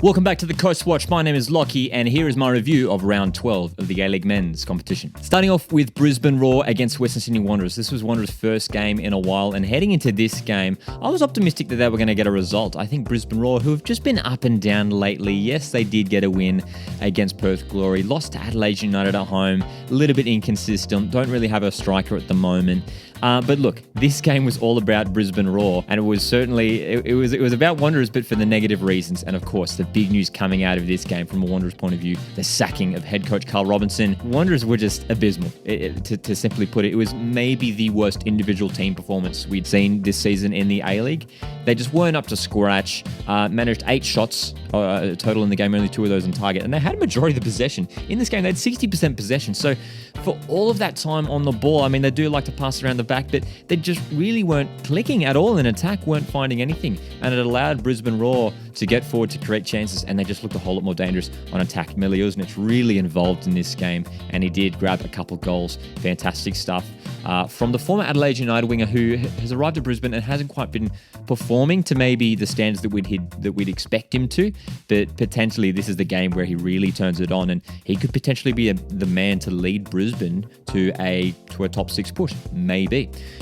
Welcome back to the Coast Watch. My name is Lockie, and here is my review of round 12 of the A-League men's competition. Starting off with Brisbane Roar against Western Sydney Wanderers. This was Wanderers' first game in a while, and heading into this game, I was optimistic that they were going to get a result. I think Brisbane Roar, who have just been up and down lately, yes, they did get a win against Perth Glory, lost to Adelaide United at home, a little bit inconsistent, don't really have a striker at the moment. But look, this game was all about Brisbane Roar, and it was certainly it was about Wanderers, but for the negative reasons. And of course, the big news coming out of this game from a Wanderers point of view, the sacking of head coach Carl Robinson. Wanderers were just abysmal, to simply put it. It was maybe the worst individual team performance we'd seen this season in the A-League. They just weren't up to scratch. Managed 8 shots total in the game, only 2 of those on target, and they had a majority of the possession. In this game, they had 60% possession. So for all of that time on the ball, I mean, they do like to pass around the back, but they just really weren't clicking at all in attack, weren't finding anything. And it allowed Brisbane Roar to get forward to create chances, and they just looked a whole lot more dangerous on attack. Miliuznic really involved in this game, and he did grab a couple goals. Fantastic stuff from the former Adelaide United winger who has arrived at Brisbane and hasn't quite been performing to maybe the standards that we'd expect him to, but potentially this is the game where he really turns it on, and he could potentially be the man to lead Brisbane to a top 6 push, maybe.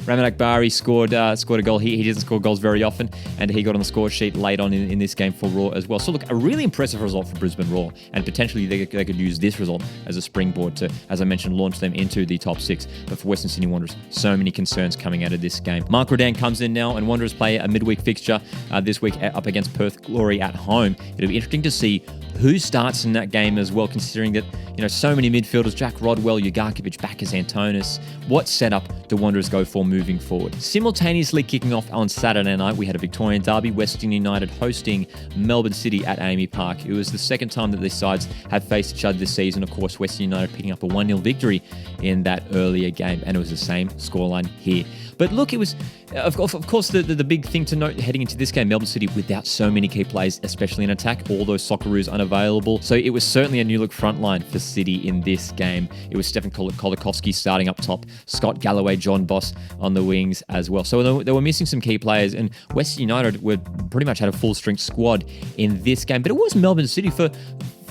Raman Akbari scored a goal. He doesn't score goals very often, and he got on the score sheet late on in this game for Raw as well. So look, a really impressive result for Brisbane Raw, and potentially they could use this result as a springboard to, as I mentioned, launch them into the top 6. But for Western Sydney Wanderers, so many concerns coming out of this game. Mark Rodan comes in now, and Wanderers play a midweek fixture this week up against Perth Glory at home. It'll be interesting to see who starts in that game as well, considering that, so many midfielders, Jack Rodwell, Ugarkovic, Bacchus, Antonis. What setup do Wanderers go for moving forward? Simultaneously kicking off on Saturday night, we had a Victorian derby, Western United hosting Melbourne City at AAMI Park. It was the second time that these sides have faced each other this season. Of course, Western United picking up a 1-0 victory in that earlier game, and it was the same scoreline here. But look, it was, of course, the big thing to note heading into this game, Melbourne City without so many key players, especially in attack, all those Socceroos unavailable. So it was certainly a new look front line for City in this game. It was Stefan Kolikovsky starting up top, Scott Galloway, John Boss on the wings as well. So they were missing some key players, and Western United were pretty much had a full-strength squad in this game. But it was Melbourne City for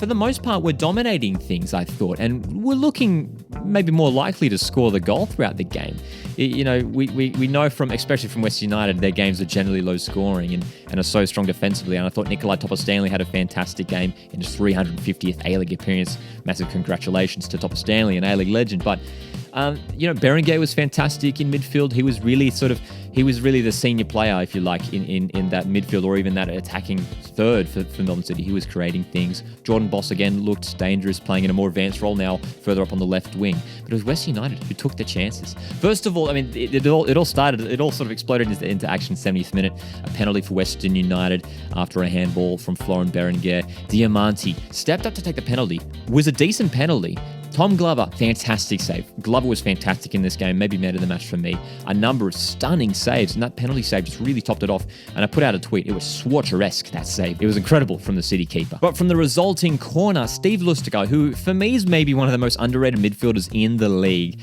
the most part, were dominating things, I thought, and were looking maybe more likely to score the goal throughout the game. We know especially from Western United, their games are generally low scoring and are so strong defensively. And I thought Nikolai Topper-Stanley had a fantastic game in his 350th A-League appearance. Massive congratulations to Topper-Stanley, an A-League legend. But Berenguer was fantastic in midfield. He was really the senior player, if you like, in that midfield or even that attacking third for Melbourne City. He was creating things. Jordan Boss again looked dangerous, playing in a more advanced role now, further up on the left wing. But it was Western United who took the chances. First of all, I mean, it all sort of exploded into action 70th minute. A penalty for Western United after a handball from Florent Berenguer. Diamanti stepped up to take the penalty. Was a decent penalty. Tom Glover, fantastic save. Glover was fantastic in this game, maybe man of the match for me. A number of stunning saves, and that penalty save just really topped it off. And I put out a tweet. It was Schwarzer-esque, that save. It was incredible from the City keeper. But from the resulting corner, Steve Lustig, who for me is maybe one of the most underrated midfielders in the league,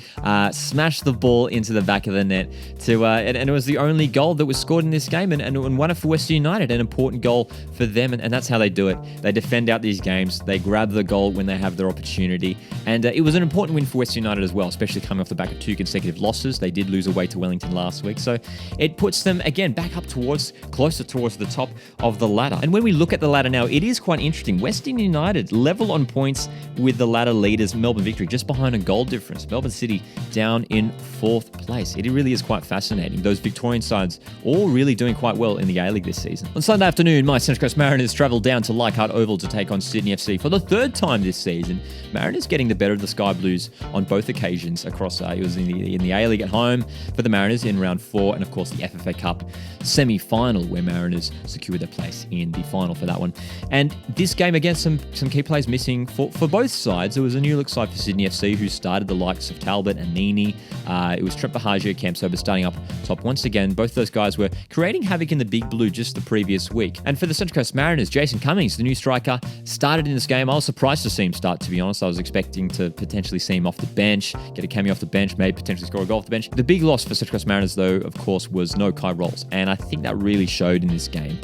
smashed the ball into the back of the net and it was the only goal that was scored in this game, and one for Western United, an important goal for them, and that's how they do it. They defend out these games. They grab the goal when they have their opportunity, and it was an important win for Western United as well, especially coming off the back of 2 consecutive losses. They did lose away to Wellington last week, so it puts them, again, back up closer towards the top of the ladder. And when we look at the ladder now, it is quite interesting. Western United level on points with the ladder leaders, Melbourne Victory, just behind a goal difference. Melbourne City down in 4th place. It really is quite fascinating. Those Victorian sides all really doing quite well in the A-League this season. On Sunday afternoon, my Central Coast Mariners travelled down to Leichhardt Oval to take on Sydney FC for the 3rd time this season. Mariners getting the better of the Sky Blues on both occasions across. It was in the A-League at home for the Mariners in round 4, and of course the FFA Cup semi-final where Mariners secured their place in the final for that one. And this game against some key players missing for both sides. It was a new look side for Sydney FC who started the likes of Talbot and Nini. It was Trent Bahagia, Cam Sober starting up top once again. Both those guys were creating havoc in the big blue just the previous week. And for the Central Coast Mariners, Jason Cummings, the new striker, started in this game. I was surprised to see him start, to be honest. I was expecting to to potentially see him off the bench, get a cameo off the bench, maybe potentially score a goal off the bench. The big loss for Central Coast Mariners, though, of course, was no Kai Rolls, and I think that really showed in this game.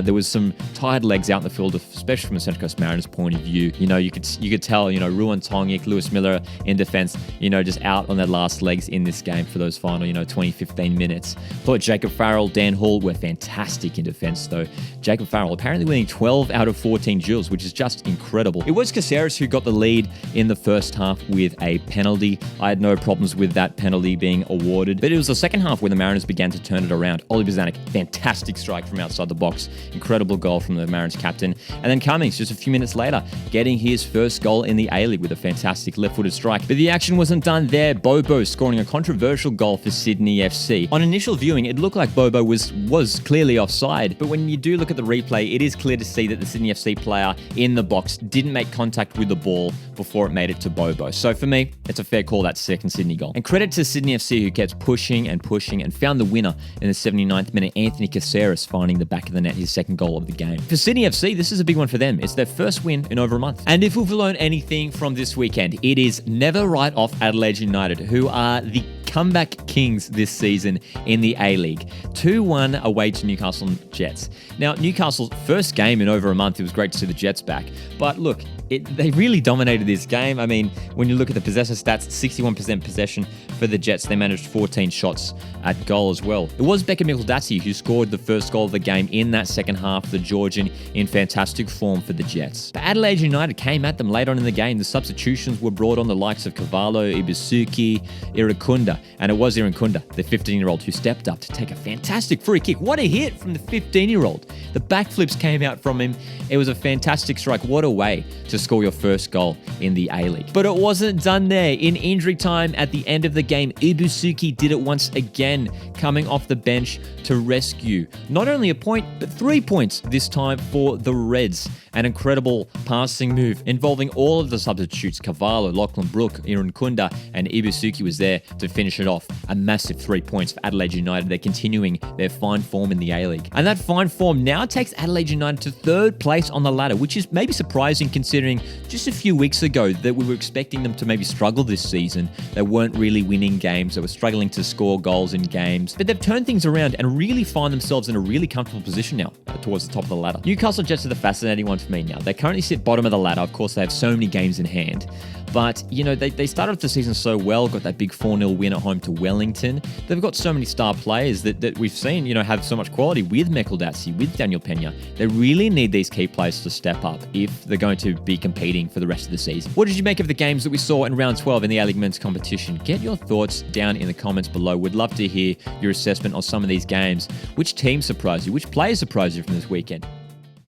There was some tired legs out in the field, especially from a Central Coast Mariners point of view. You could tell, Ruan Tongic, Lewis Miller in defense, just out on their last legs in this game for those final, 20, 15 minutes. Thought Jacob Farrell, Dan Hall were fantastic in defense, though. Jacob Farrell apparently winning 12 out of 14 duels, which is just incredible. It was Caceres who got the lead in the first half with a penalty. I had no problems with that penalty being awarded, but it was the second half when the Mariners began to turn it around. Oli Bozanic, fantastic strike from outside the box. Incredible goal from the Mariners captain. And then Cummings, just a few minutes later, getting his first goal in the A-League with a fantastic left-footed strike. But the action wasn't done there. Bobo scoring a controversial goal for Sydney FC. On initial viewing, it looked like Bobo was clearly offside, but when you do look at the replay, it is clear to see that the Sydney FC player in the box didn't make contact with the ball before it made it to Bobo. So for me, it's a fair call, that second Sydney goal. And credit to Sydney FC, who kept pushing and pushing and found the winner in the 79th minute, Anthony Caceres finding the back of the net, his second goal of the game. For Sydney FC, this is a big one for them. It's their first win in over a month. And if we've learned anything from this weekend, it is never write off Adelaide United, who are the comeback kings this season in the A-League. 2-1 away to Newcastle Jets. Now, Newcastle's first game in over a month, it was great to see the Jets back. But look, they really dominated this game. I mean, when you look at the possessor stats, 61% possession for the Jets. They managed 14 shots at goal as well. It was Becca Mikaldassi who scored the first goal of the game in that second half, the Georgian in fantastic form for the Jets. But Adelaide United came at them late on in the game. The substitutions were brought on, the likes of Cavallo, Ibusuki, Irukunda, and it was Irukunda, the 15-year-old, who stepped up to take a fantastic free kick. What a hit from the 15-year-old. The backflips came out from him. It was a fantastic strike. What a way to score your first goal in the A-League. But it wasn't done there. In injury time at the end of the game, Ibusuki did it once again, coming off the bench to rescue not only a point, but 3 points this time for the Reds. An incredible passing move involving all of the substitutes. Cavallo, Lachlan Brook, Irukunda, and Ibusuki was there to finish it off. A massive 3 points for Adelaide United. They're continuing their fine form in the A-League. And that fine form now takes Adelaide United to third place on the ladder, which is maybe surprising considering just a few weeks ago that we were expecting them to maybe struggle this season. They weren't really winning games. They were struggling to score goals in games. But they've turned things around and really find themselves in a really comfortable position now towards the top of the ladder. Newcastle Jets are the fascinating one for me now. They currently sit bottom of the ladder. Of course, they have so many games in hand. But, they started off the season so well, got that big 4-0 win at home to Wellington. They've got so many star players that we've seen, have so much quality with Mikaldassi, with Daniel Pena. They really need these key players to step up if they're going to be competing for the rest of the season. What did you make of the games that we saw in round 12 in the A-League men's competition? Get your thoughts down in the comments below. We'd love to hear your assessment on some of these games. Which team surprised you? Which players surprised you from this weekend?